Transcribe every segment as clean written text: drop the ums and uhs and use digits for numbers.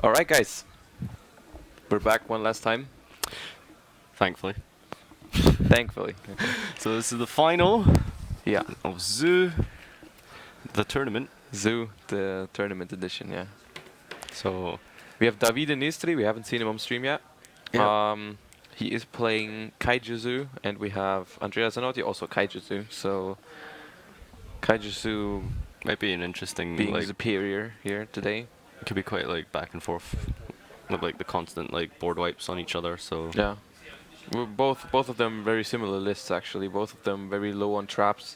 Alright, guys. We're back one last time. Thankfully. Thankfully. Okay. So this is the final Yeah. of Zoo, the tournament. Zoo, the tournament edition, yeah. So We have David in Nistri. We haven't seen him on stream yet. Yeah. He is playing Kaiju Zoo, and we have Andrea Zanotti, also Kaiju Zoo. So Kaiju Zoo might be an interesting, being like, superior here today. it could be quite like back and forth, with like the constant like board wipes on each other. So Yeah. We're both of them very similar lists actually. Both of them very low on traps.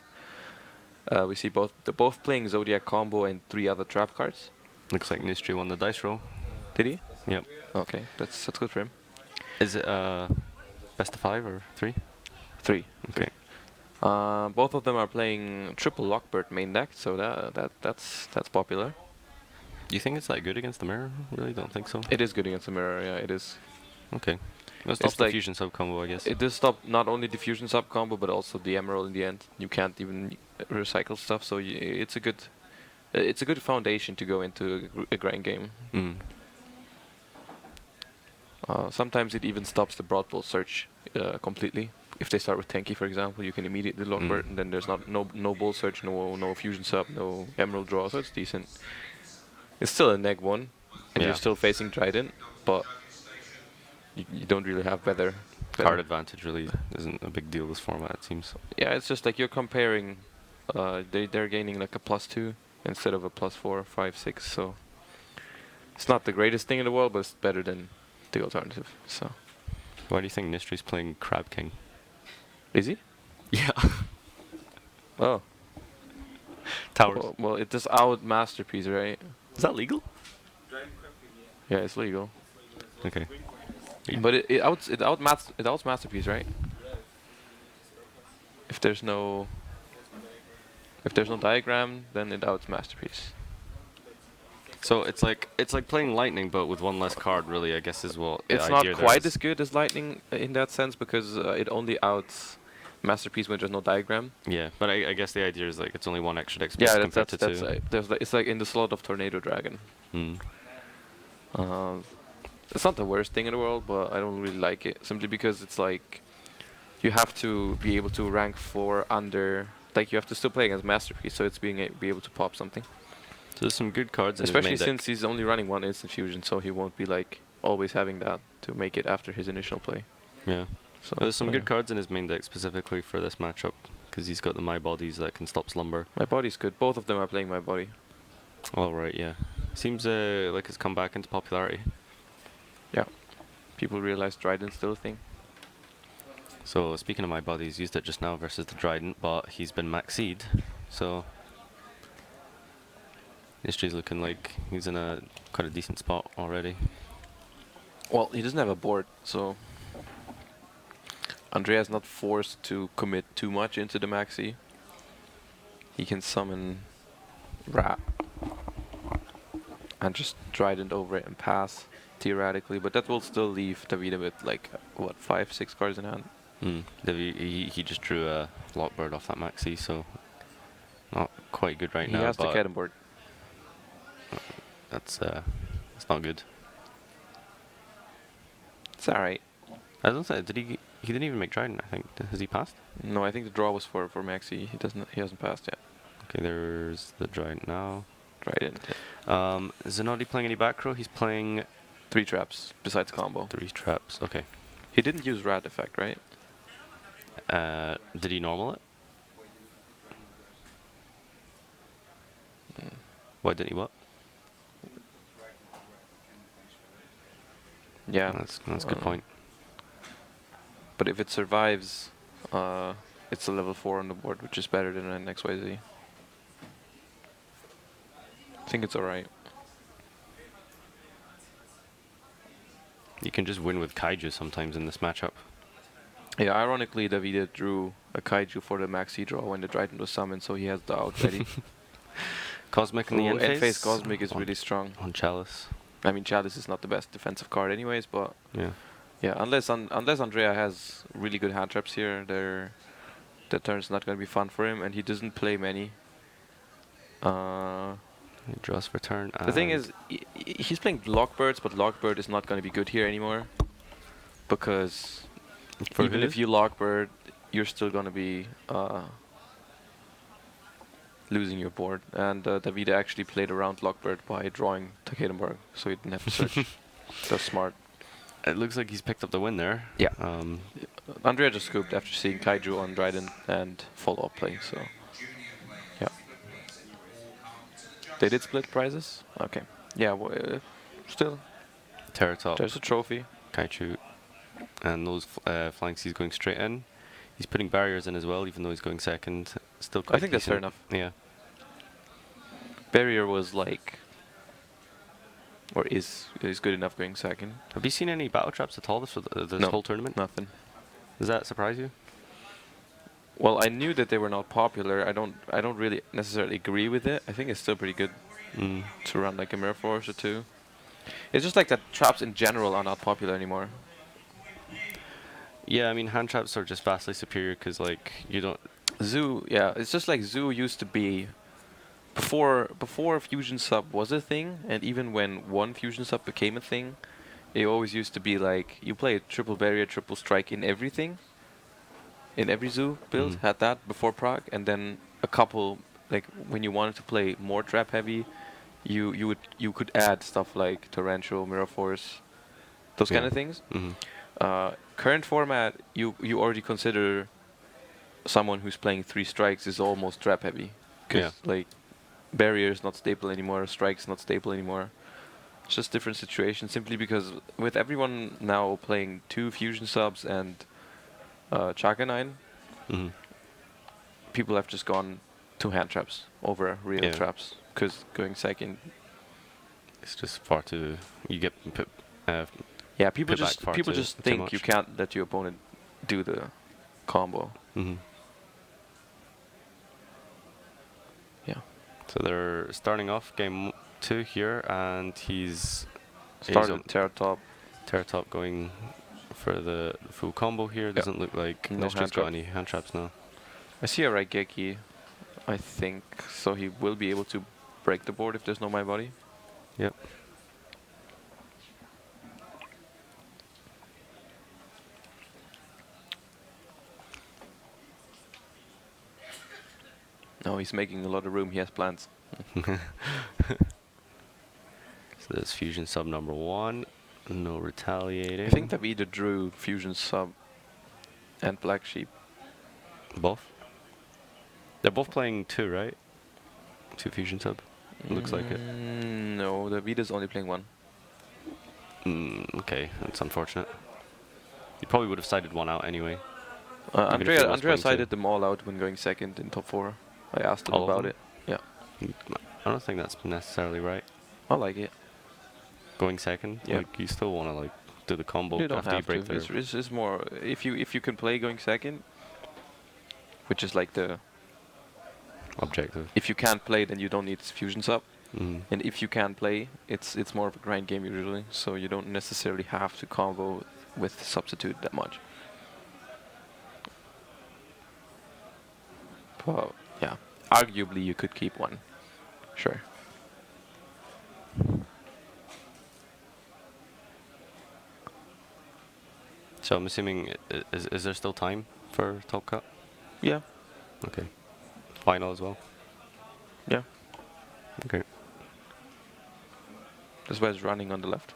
We see they're both playing Zodiac combo and 3 other trap cards. looks like Nistri won the dice roll. Did he? Yep. Okay, that's good for him. Is it best of 5 or 3? 3. Okay. Both of them are playing triple Lockbird main deck, so that's popular. Do you think it's that good against the mirror? Really, don't think so. It is good against the mirror, yeah, it is. Okay. Let's stop It's the like fusion sub combo, I guess. it does stop not only the fusion sub combo, but also the emerald in the end. You can't even recycle stuff, so it's a good foundation to go into a grind game. Mm. Sometimes it even stops the broad bull search completely. If they start with Tenki, for example, you can immediately Lockbird, and then there's no bull search, no fusion sub, no emerald draw, so it's decent. It's still a neg 1, and Yeah. you're still facing Trident, but you don't really have better. Card advantage really isn't a big deal this format, it seems. Yeah, it's just like you're comparing. They're gaining like a +2 instead of a +4, 5, 6. So it's not the greatest thing in the world, but it's better than the alternative. So Why do you think Nistri's playing Crab King? is he? Yeah. Oh, Towers. well, it is out masterpiece, right? Is that legal? Yeah, it's legal. Okay. But it outs masterpiece, right? If there's no diagram, then it outs masterpiece. So it's like playing Lightning, but with one less card. Really, I guess is what the It's not idea there quite is. as good as Lightning in that sense because it only outs masterpiece when there's no diagram. Yeah, but I guess the idea is like it's only one extra deck Yeah, space that's compared to that's two. it's like in the slot of Tornado Dragon. Hmm. It's not the worst thing in the world, but I don't really like it simply because it's like you have to be able to rank 4 under. Like you have to still play against masterpiece, so it's be able to pop something. So there's some good cards in Especially his main since he's only running 1 instant fusion, so he won't be like always having that to make it after his initial play. deck. Yeah. So There's some good cards in his main deck specifically for this matchup because he's got the My Bodies that can stop slumber. My body's good. Both of them are playing my body. All right. Yeah. Seems like it's come back into popularity. Yeah. People realize Trident's still a thing. So speaking of My Bodies, used it just now versus the Trident, but he's been maxied. So Nistri's looking like he's in a quite a decent spot already. Well, he doesn't have a board, so Andrea's not forced to commit too much into the maxi. He can summon Rat and just Trident over it and pass, theoretically, but that will still leave Davida with like, what, 5, 6 cards in hand? He just drew a Lockbird off that maxi, so not quite good right He now. has the But Cadden board. that's not good. It's alright. I don't think he didn't even make Trident. I think has he passed? No, I think the draw was for maxi. He hasn't passed yet. Okay, there's the Trident now. Trident. Zanotti playing any back row? He's playing 3 traps besides combo. 3 traps. Okay. He didn't use Rat effect, right? Did he normal it? Why didn't he what? Yeah. That's a good point. But if it survives, it's a level 4 on the board, which is better than an XYZ. I think it's alright. You can just win with Kaiju sometimes in this matchup. Yeah, ironically, Davide drew a Kaiju for the maxi draw when the Trident was summoned, so he has the out ready. Cosmic in the end phase. End phase Cosmic is really strong. On Chalice. I mean, Chalice is not the best defensive card anyways, but Yeah. yeah, unless Andrea has really good hand traps here, the turn's not going to be fun for him, and he doesn't play many. He draws for turn. The thing and is, he's playing Lockbirds, but Lockbird is not going to be good here anymore. Because for even who? if you Lockbird, you're still going to be losing your board. And Davide actually played around Lockbird by drawing Takedenberg, so he didn't have to search. That's smart. It looks like he's picked up the win there. Yeah. Um, Andrea just scooped after seeing Kaiju on Dryden and follow-up play, so yeah. They did split prizes? Okay. Yeah, still, Terra top, there's a trophy. Kaichu, and those flying C's going straight in. He's putting barriers in as well, even though he's going second. Still quite I think that's fair decent. enough. Yeah. Barrier was like, or is good enough going second. Have you seen any battle traps at all this No, whole tournament? nothing. Does that surprise you? Well, I knew that they were not popular. I don't really necessarily agree with it. I think it's still pretty good to run like a Mirror Force or two. It's just like that traps in general are not popular anymore. Yeah, I mean hand traps are just vastly superior because like you don't. Zoo, yeah, it's just like Zoo used to be before Fusion Sub was a thing, and even when one Fusion Sub became a thing, it always used to be like you play triple barrier, triple strike in everything. In every Zoo build had that before Prague, and then a couple like when you wanted to play more trap heavy, you could add stuff like Torrential, Mirror Force, those kind of things. Current format, you already consider someone who's playing 3 strikes is almost trap heavy, because like barrier is not stable anymore, strikes not stable anymore. It's just different situation, simply because with everyone now playing 2 fusion subs and Chaka 9, people have just gone to hand traps over real traps, because going second, it's just far too. You get yeah, people put just back far too think much. you can't let your opponent do the combo. Yeah. So they're starting off game 2 here, and he's Started Terra top. Terra top going for the full combo here. Doesn't look like No Nestre's hand got traps. any hand traps now. I see a Raigeki, I think, so he will be able to break the board if there's no My Body. Yep. No, he's making a lot of room. He has plans. So that's fusion sub number 1. No retaliating. I think Davide drew Fusion Sub and Black Sheep. Both? They're both playing 2, right? 2 fusion sub. Looks like it. No, Davide's only playing 1. Okay, that's unfortunate. You probably would have sided 1 out anyway. Andrea sided them all out when going second in top 4. I asked him All of about them? it. Yeah. I don't think that's necessarily right. I like it. Going second, Yeah. like you still want to like do the combo You don't after you have break to. their It's more if you can play going second, which is like the objective. if you can't play, then you don't need Fusion Sub. Mm. And if you can play, it's more of a grind game usually, so you don't necessarily have to combo with Substitute that much. Well, yeah. Arguably, you could keep 1. Sure. So I'm assuming is there still time for Top Cut? Yeah. Okay. Final as well. Yeah. Okay. That's why it's running on the left.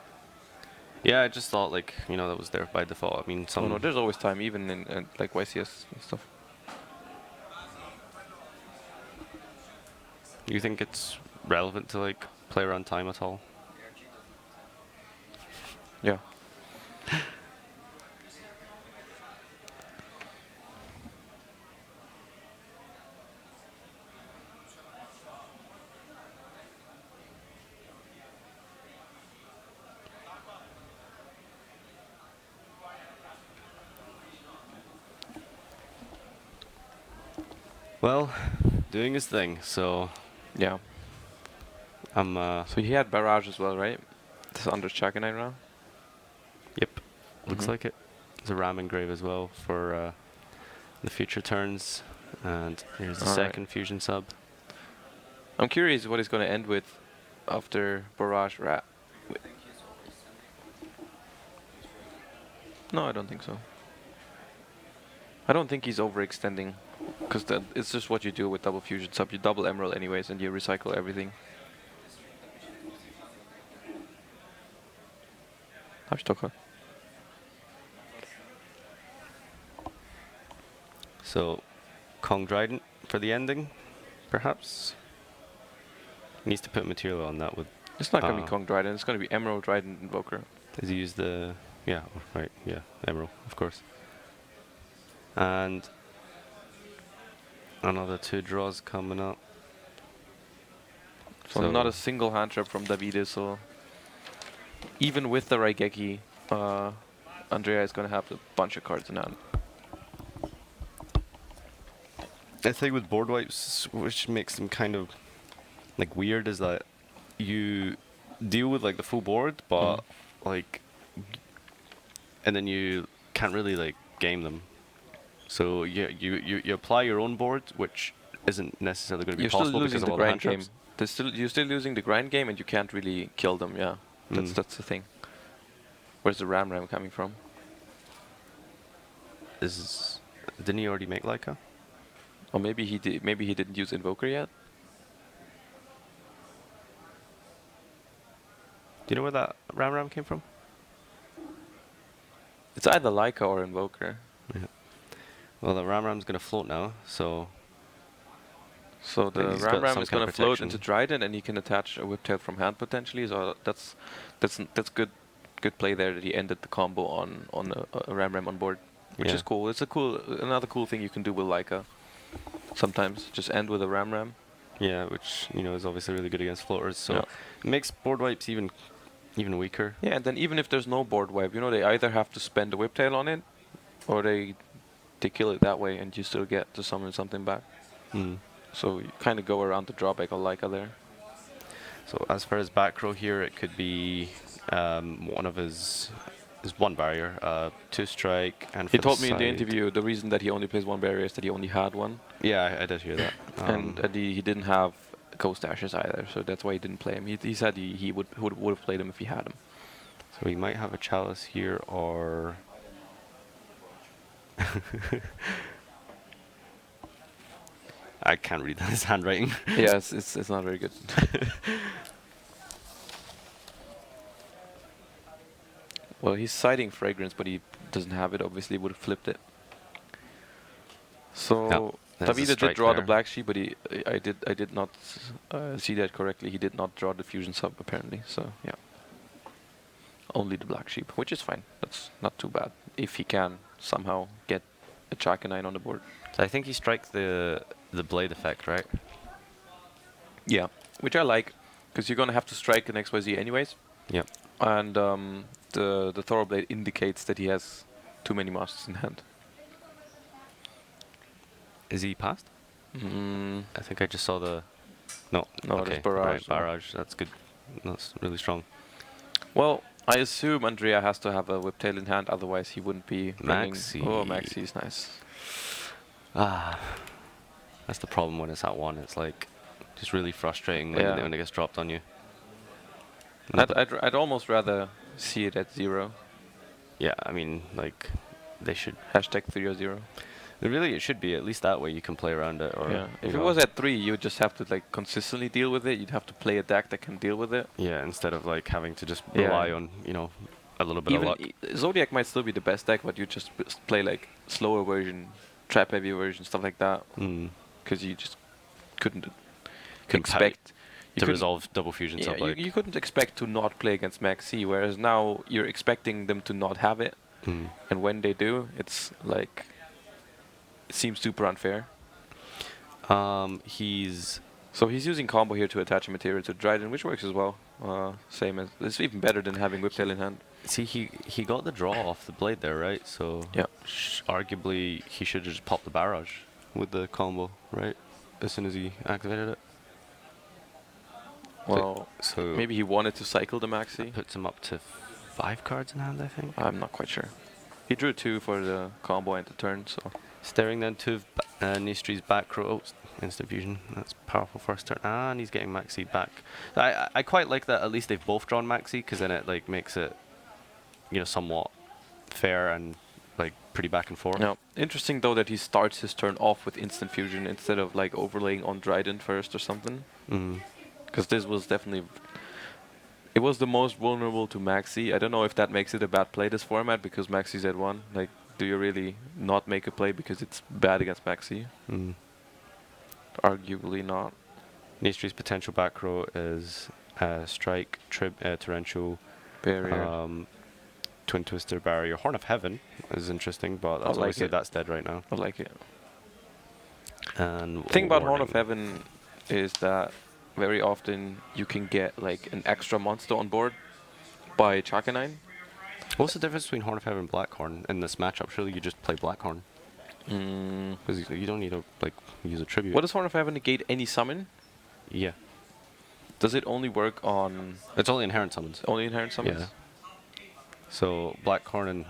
Yeah, I just thought like that was there by default. I mean, some. Oh no, there's always time, even in like YCS and stuff. You think it's relevant to like play around time at all? Yeah. Well, doing his thing. So Yeah. I'm. So he had Barrage as well, right? This under Chakanine round. Yep. Looks like it. There's a Ram Engrave as well for the future turns. And here's the second fusion sub. I'm curious what he's going to end with after barrage rat. No, I don't think so. I don't think he's overextending, because it's just what you do with double fusion sub. You double emerald anyways, and you recycle everything. Harstocker. So, Kong Dryden for the ending, perhaps? Needs to put material on that with... It's not going to be Kong Dryden, it's going to be Emerald Dryden Invoker. Does he use the... Yeah, right, yeah, Emerald, of course. And another 2 draws coming up. So not a single hand trap from Davide, so even with the Raigeki, Andrea is going to have a bunch of cards in hand. I think with board wipes, which makes them kind of like weird, is that you deal with like the full board, but like, and then you can't really like game them. So yeah, you apply your own board, which isn't necessarily going to be possible because of all the hand traps. You're still losing the grind game, and you can't really kill them. Yeah, that's the thing. Where's the Ram coming from? Didn't he already make Leica? Or maybe he did. Maybe he didn't use Invoker yet. Do you know where that Ram came from? It's either Leica or Invoker. Yeah. Well, the Ram's going to float now, so... So the Ram is going to float into Dryden, and he can attach a Whiptail from hand potentially. So that's good play there that he ended the combo on a Ram on board, which is cool. It's another cool thing you can do with Leica. Sometimes just end with a Ram. Yeah, which is obviously really good against floaters. So it makes board wipes even weaker. Yeah, and then even if there's no board wipe, they either have to spend a Whiptail on it, or they kill it that way, and you still get to summon something back. So you kind of go around the drawback of Leica there. So as far as back row here, it could be one of his one barrier, 2 strike, and he told me in the interview the reason that he only plays 1 barrier is that he only had 1. Yeah, I did hear that. And he didn't have Ghost Ashes either, so that's why he didn't play him. He said he would have played him if he had him. So he might have a Chalice here, or... I can't read his handwriting. Yeah, it's not very good. Well, he's citing Fragrance, but he doesn't have it. Obviously, would have flipped it. So Davide did draw the Black Sheep, but I did not see that correctly. He did not draw the Fusion sub apparently. So yeah, only the Black Sheep, which is fine. That's not too bad if he can somehow get a Chakanine on the board. So I think he strikes the blade effect, right? Yeah, which I like, because you're gonna have to strike an XYZ anyways. Yep. And the Thorough Blade indicates that he has too many masters in hand. Is he passed? I think I just saw the... No, okay. Barrage. Barrage, that's good. That's really strong. Well, I assume Andrea has to have a Whiptail in hand, otherwise he wouldn't be Maxi. Oh, Maxi is nice. That's the problem when it's at 1. It's like just really frustrating when it gets dropped on you. I'd almost rather see it at 0. Yeah, I mean, like, they should... Hashtag 3 or 0. Really, it should be. At least that way you can play around it. Or yeah. If it was at 3, you would just have to like consistently deal with it. You'd have to play a deck that can deal with it. Yeah, instead of like having to just rely on, a little bit of luck. Zodiac might still be the best deck, but you just play like slower version, trap heavy version, stuff like that. Because you just couldn't expect to resolve double fusion. Yeah, you couldn't expect to not play against Maxi, whereas now you're expecting them to not have it, and when they do, it's like it seems super unfair. He's using combo here to attach a material to Dryden, which works as well. Same as it's even better than having Whiptail in hand. See, he got the draw off the blade there, right? So yeah, arguably he should have just popped the barrage with the combo, right? As soon as he activated it. Well, so maybe he wanted to cycle the Maxi. Puts him up to 5 cards in hand, I think. I'm not quite sure. He drew 2 for the combo and the turn, so. Staring then 2 of Nistri's back row. instant fusion. That's powerful first turn, and he's getting Maxi back. I quite like that. At least they've both drawn Maxi, because then it like makes it, somewhat fair and like pretty back and forth. Now, interesting though that he starts his turn off with instant fusion instead of like overlaying on Dryden first or something. Mm. Because this was definitely, it was the most vulnerable to Maxi. I don't know if that makes it a bad play this format, because Maxi's at 1. Like, do you really not make a play because it's bad against Maxi? Mm. Arguably not. Nastry's potential back row is Strike, Torrential, Barrier. Twin Twister, Barrier. Horn of Heaven is interesting, but that's like obviously it. that's dead right now. I like it. And The thing about Horn Warning. of Heaven is that very often you can get like an extra monster on board by Chakanine. What's the difference between Horn of Heaven and Blackhorn in this matchup? Surely you just play Blackhorn, because you don't need to like use a tribute. What does Horn of Heaven negate any summon? Yeah, Does it only work on it's only inherent summons. only inherent summons? Yeah. So Blackhorn and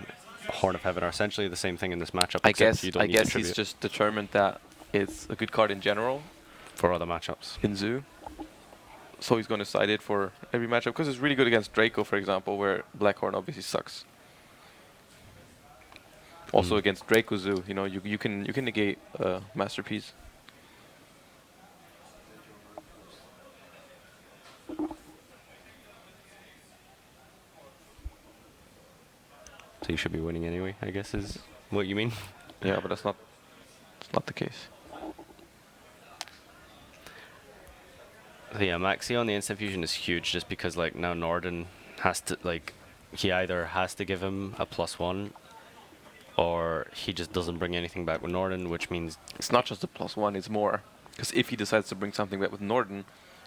Horn of Heaven are essentially the same thing in this matchup. I except guess you don't I need to guess he's tribute just determined that it's a good card in general for other matchups. in Zoo. So he's going to side it for every matchup because it's really good against Draco, for example, where Blackhorn obviously sucks. Also against Draco Zoo, you can negate Masterpiece. So you should be winning anyway, I guess is what you mean. Yeah, but it's not the case. So yeah, Maxi on the instant fusion is huge, just because like now Norden has to he either has to give him a +1, or he just doesn't bring anything back with Norden, which means It's not just a +1, it's more. Because if he decides to bring something back with Norden,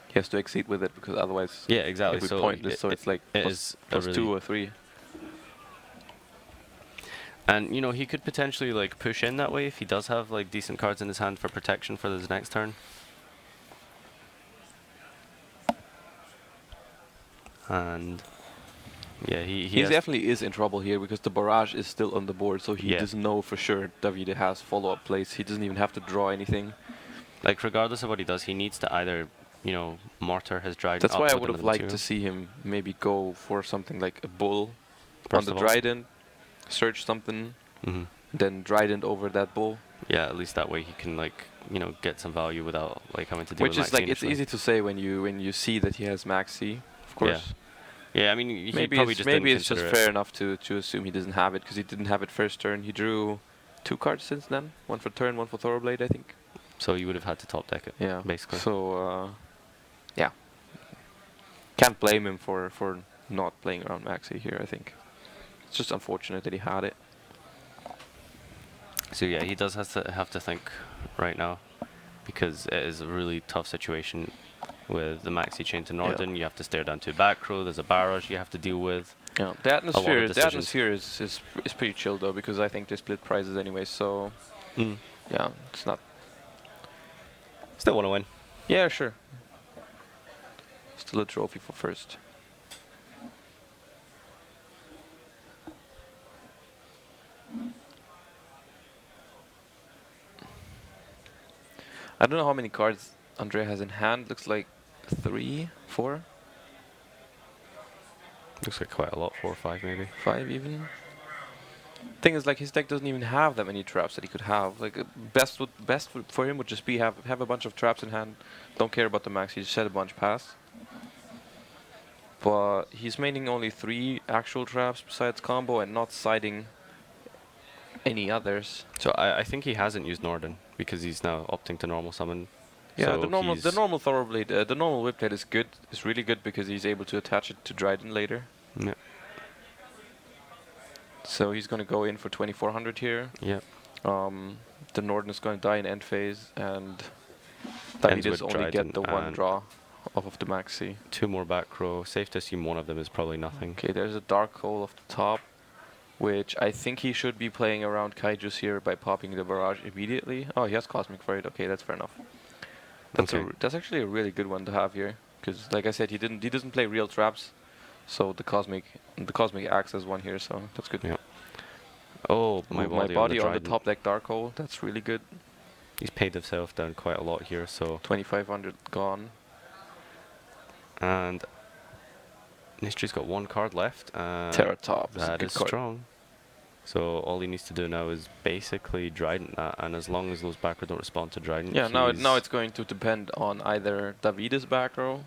he has to exceed with it, because otherwise yeah, exactly. it would be So pointless. So it's like it is plus really 2 or 3. And he could potentially like push in that way if he does have like decent cards in his hand for protection for his next turn. And yeah, he definitely is in trouble here because the barrage is still on the board, so he Yeah. doesn't know for sure Davide has follow-up plays. He doesn't even have to draw anything. like regardless of what he does, he needs to either mortar his Dryden. That's up why I with would have another liked to 2. see him maybe go for something like a bull First on of the all. Dryden, search something, Mhm. then Dryden over that bull. Yeah, at least that way he can get some value without like having to deal Which with is Maxi like, it's initially. easy to say when you see that he has Maxi, of course. Yeah, I mean, he Maybe probably it's, just maybe didn't it's just consider fair it. enough to assume he doesn't have it because he didn't have it first turn. He drew 2 cards since then, 1 for turn, 1 for Thorblade, I think. So you would have had to top deck it. Yeah, basically. So yeah, can't blame him for not playing around Maxi here. I think it's just unfortunate that he had it. So yeah, he does have to think right now, because it is a really tough situation with the Maxi chain to Norden. You have to stare down to back row. There's a barrage you have to deal with. Yeah, the atmosphere decisions. is pretty chill though, because I think they split prizes anyway. So yeah, it's not. Still want to win. Yeah, sure. Still a trophy for first. I don't know how many cards Andrea has in hand. Looks like 3, 4, Looks like quite a lot, 4 or 5 maybe. 5 even. Thing is, like, his deck doesn't even have that many traps that he could have. Like, best for him would just be have a bunch of traps in hand. Don't care about the max. He just set a bunch pass. But he's maining only 3 actual traps besides combo and not siding any others. So I think he hasn't used Norden because he's now opting to normal summon. Yeah, So the normal he's- Thorblade, the normal Whipblade is good. It's really good because he's able to attach it to Dryden later. Yeah. So he's gonna go in for 2400 here. Yeah. The Norden is gonna die in end phase, and Ends Davides with only Dryden get the 1 and- draw off of the maxi. 2 more back row. Safe to assume one of them is probably nothing. Okay, there's a Dark Hole off the top, which I think he should be playing around Kaijus here by popping the barrage immediately. Oh, he has Cosmic for it. Okay, that's fair enough. Okay. That's actually a really good one to have here, because like I said, he doesn't play real traps, so the Cosmic acts as one here, so that's good. Yeah. Oh, my Move body, on the Dryden. top deck Dark Hole. That's really good. He's paid himself down quite a lot here, so... 2,500 gone. And Nistry's got one card left. Terratop is a That good is card. strong. So all he needs to do now is basically Trident that, and as long as those back row don't respond to Trident, Yeah, now he's- it's going to depend on either Davida's back row.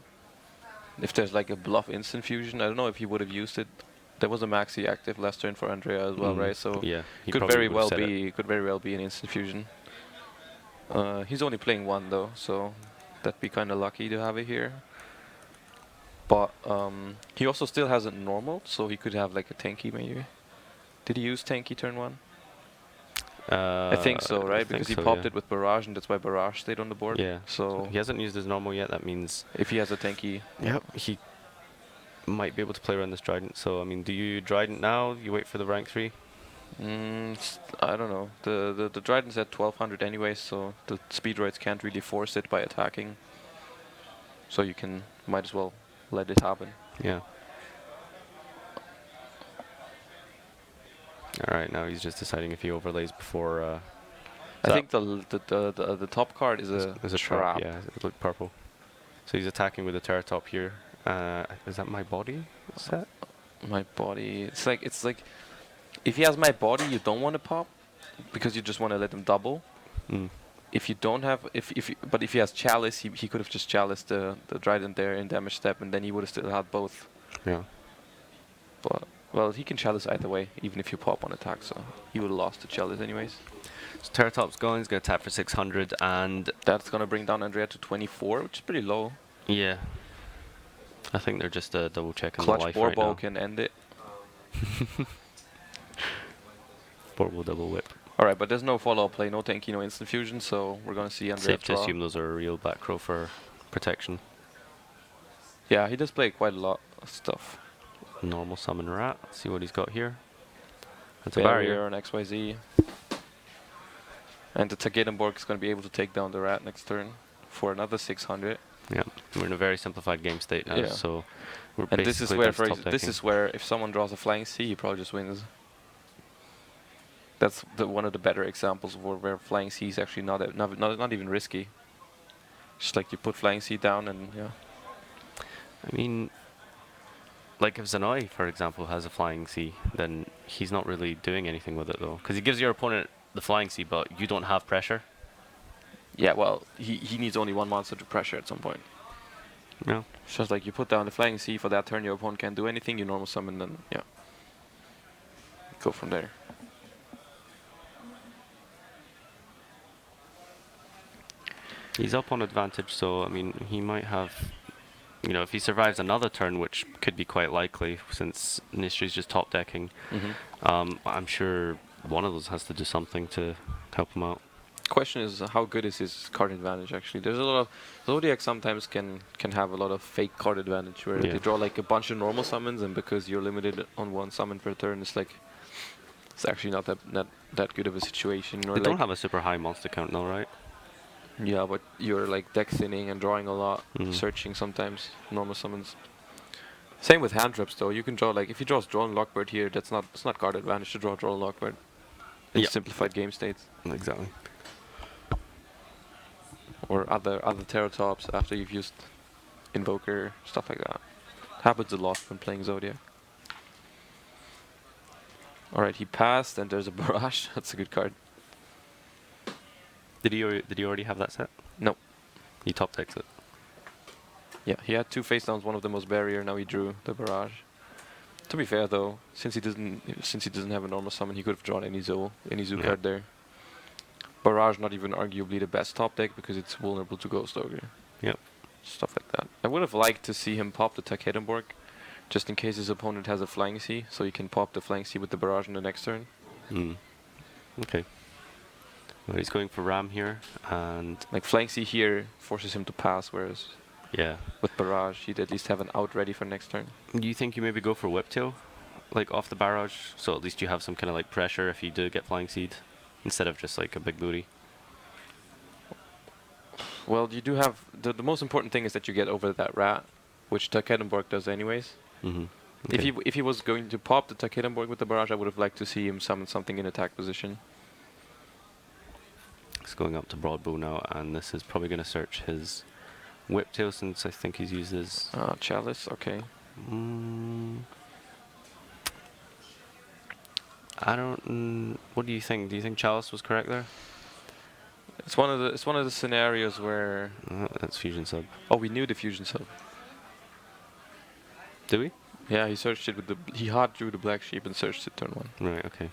If there's like a bluff instant fusion, I don't know if he would have used it. There was a maxi active last turn for Andrea as well, right? So yeah, he could probably very would've well said it. be an instant fusion. He's only playing one though, so that'd be kind of lucky to have it here. But he also still hasn't normal, so he could have like a tanky maybe. Did he use tanky turn one? I think so, right? Because he popped it with Barrage, and that's why Barrage stayed on the board. Yeah. So He hasn't used his normal yet. That means if he has a tanky, he might be able to play around this Trident. So I mean, do you Trident now? You wait for the rank 3? I don't know. The Trident's at 1200 anyway, so the speed droids can't really force it by attacking. So you might as well let it happen. Yeah. All right. Now he's just deciding if he overlays before. I think the top card is a trap. Yeah, it looked purple. So he's attacking with the Terratop here. Is that my body set? My body. It's like if he has my body, you don't want to pop because you just want to let him double. If you don't have, but if he has Chalice, he could have just Chalice the Trident there in damage step, and then he would have still had both. Yeah. But well, he can Chalice either way, even if you pop on attack, so he would have lost the Chalice anyways. So Terratop's going. He's going to tap for 600, and That's gonna bring down Andrea to 24, which is pretty low. yeah. I think they're just double checking the Clutch life right Borbo now. can end it. Borbo double whip. Alright, but there's no follow-up play, no tanky, no instant fusion, so we're gonna see Andrea Safe to draw. assume those are real back row for protection. Yeah, he does play quite a lot of stuff. Normal summon rat. See what he's got here. That's a barrier. on XYZ. And the Tagedenborg is going to be able to take down the rat next turn for another 600. Yeah, we're in a very simplified game state now, Yeah. so we're And this is basically where, done top this decking. is where if someone draws a flying C, he probably just wins. That's one of the better examples of where flying C is actually not even risky. Just like you put flying C down and yeah. I mean, like if Zanoi, for example, has a flying C, then he's not really doing anything with it though, because he gives your opponent the flying C, but you don't have pressure. Yeah, well, he needs only one monster to pressure at some point. Yeah. It's just like you put down the flying C for that turn, your opponent can't do anything, you normal summon, then yeah. Go from there. He's up on advantage, so I mean, he might have, you know, if he survives another turn, which could be quite likely since Nistry's just top decking, I'm sure one of those has to do something to help him out. Question is, how good is his card advantage actually? There's a lot of Zodiac sometimes can have a lot of fake card advantage where Yeah. they draw like a bunch of normal summons, and because you're limited on one summon per turn, it's like it's actually not that good of a situation. Or They don't like, have a super high monster count though, right? yeah, but you're like deck thinning and drawing a lot, Mhm. searching sometimes normal summons. Same with hand traps though. You can draw like if he draws Drone Lockbird here, it's not card advantage to draw Drone Lockbird. In Yeah. simplified game states. Exactly. Or other Terratops after you've used Invoker, stuff like that. Happens a lot when playing Zodiac. Alright, he passed and there's a Barrage. That's a good card. Did he already have that set? No. He top decks it. Yeah, he had two face downs, one of them was Barrier, now he drew the Barrage. To be fair though, since he doesn't have a normal summon, he could have drawn any Zoo Yeah. card there. Barrage not even arguably the best top deck because it's vulnerable to Ghost Ogre. Yep. Stuff like that. I would have liked to see him pop the Takedenborg, just in case his opponent has a Flying C, so he can pop the Flying C with the Barrage in the next turn. Okay. Well, he's going for Ram here, and Like Flying C here forces him to pass, whereas yeah. with Barrage he'd at least have an out ready for next turn. Do you think you maybe go for Whiptail, like off the barrage, so at least you have some kind of like pressure if you do get Flying Seed, instead of just like a big booty? Well, you do have the most important thing is that you get over that rat, which Takedenborg does anyways. Mm-hmm. If he was going to pop the Takedenborg with the Barrage, I would have liked to see him summon something in attack position. Max going up to Broadbow now, and this is probably going to search his Whiptail since I think he's used his... Chalice, okay. I don't... what do you think? Do you think Chalice was correct there? It's one of the scenarios where... that's Fusion Sub. Oh, we knew the Fusion Sub. Did we? Yeah, he searched it with the... He hard drew the Black Sheep and searched it turn 1. Right, okay.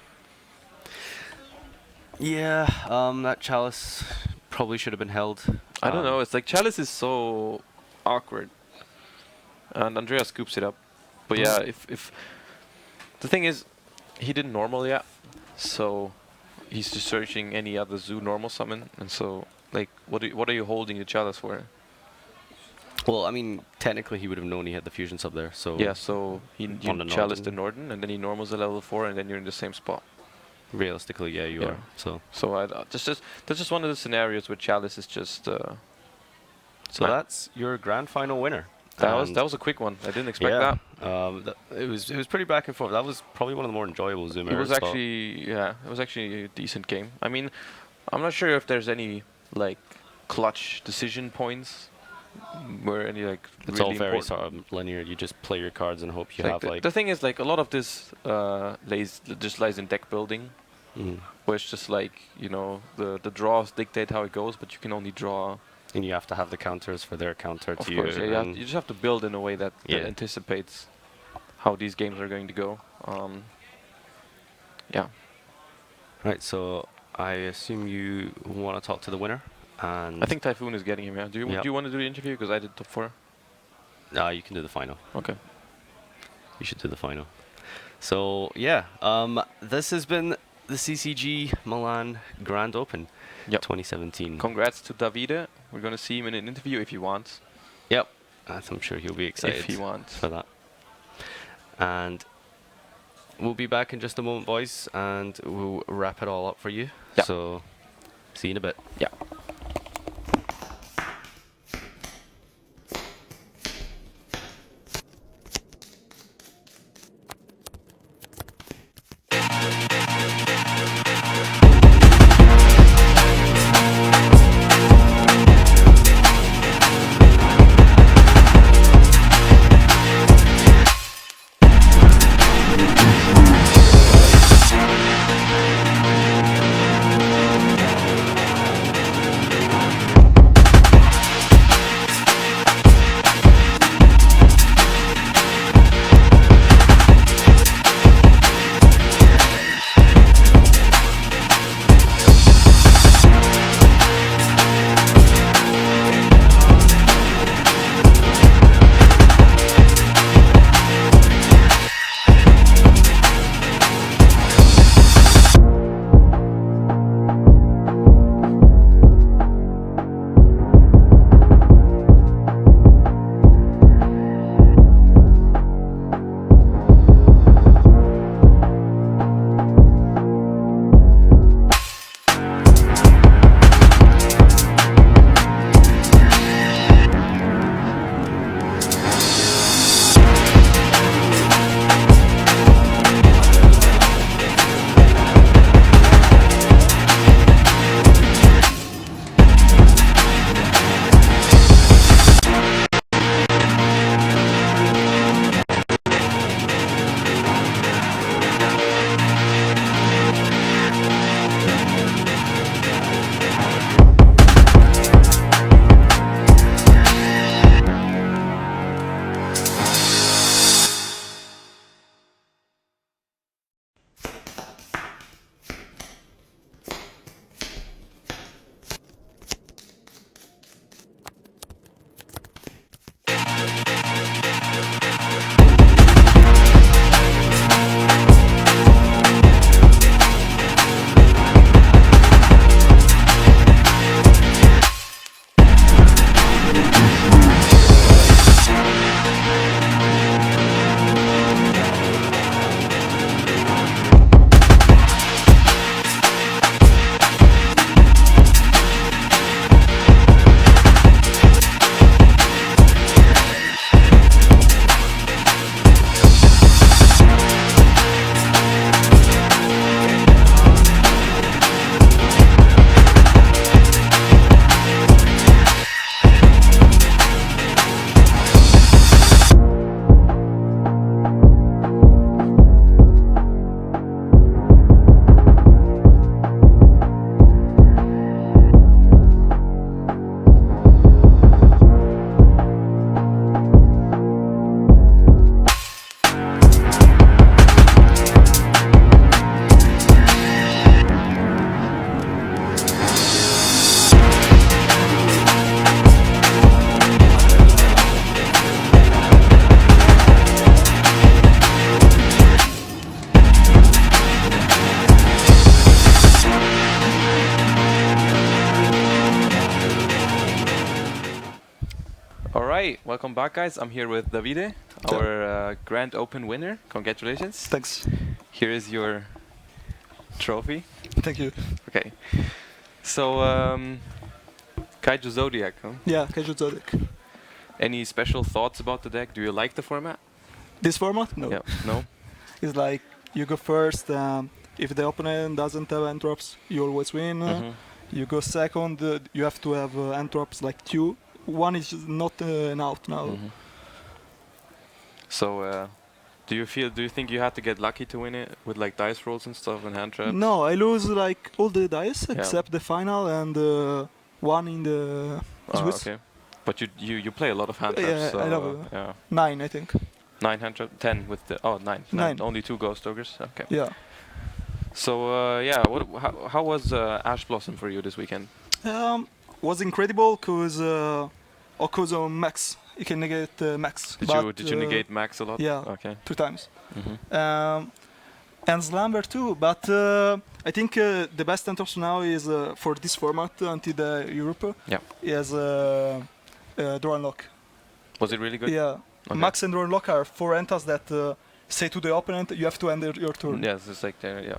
Yeah, that Chalice probably should have been held. I don't know, it's like Chalice is so awkward. And Andrea scoops it up. But yeah, if... The thing is, he didn't normal yet. So, he's just searching any other zoo normal summon. And so, like, what are you holding the Chalice for? Well, I mean, technically he would have known he had the Fusion Sub there, so... Yeah, so you Chalice the Norden. Norden, and then he normals a level 4, and then you're in the same spot. Realistically, yeah, you are. So that's just one of the scenarios where Chalice is just... so that's your grand final winner. That was a quick one. I didn't expect that. It was pretty back and forth. That was probably one of the more enjoyable Zoom It was eras, actually a decent game. I mean, I'm not sure if there's any like clutch decision points where any like it's really all very important. sort of linear. You just play your cards and hope you Like have like... the thing is, like, a lot of this lies in deck building, where it's just like, you know, the draws dictate how it goes, but you can only draw. And you have to have the counters for their counter Of to course, you. yeah, and you just have to build in a way that anticipates how these games are going to go. Yeah. Right, so I assume you want to talk to the winner, and I think Typhoon is getting him. Yeah. Do you want to do the interview? Because I did top 4. you can do the final. Okay. You should do the final. So yeah, this has been the CCG Milan Grand Open, 2017. Congrats to Davide. We're gonna see him in an interview if he wants. Yep, I'm sure he'll be excited If he wants. for that. And we'll be back in just a moment, boys, and we'll wrap it all up for you. Yeah. So see you in a bit. Yeah. Okay, welcome back, guys. I'm here with Davide, our Grand Open winner. Congratulations. Thanks. Here is your trophy. Thank you. Okay. So, Kaiju Zodiac, huh? Yeah, Casual Zodiac. Any special thoughts about the deck? Do you like the format? This format? No. Yeah. No? It's like you go first. If the opponent doesn't have end drops, you always win. Mhm. You go second. You have to have end drops like 2. 1 is not enough now. Mhm. So, do you think you had to get lucky to win it with like dice rolls and stuff and hand traps? No, I lose like all the dice Yeah. except the final and 1 in the Oh, Swiss. okay. But you play a lot of hand traps. Yeah, so, I love it. yeah. 9, I think. 9 hand trap, 10 with the nine. 9. Only 2 ghost ogres. Okay. Yeah. So yeah, how was Ash Blossom for you this weekend? Was incredible because Okozo max. You can negate max. Did you negate Max a lot? yeah. Okay. 2 times. Mhm. And Slumber too, but I think the best enters now is for this format until the Europe. Yeah. Is draw and lock. Was it really good? Yeah. Okay. Max and draw and lock are 4 enters that say to the opponent you have to end your turn. Yes, it's like yeah.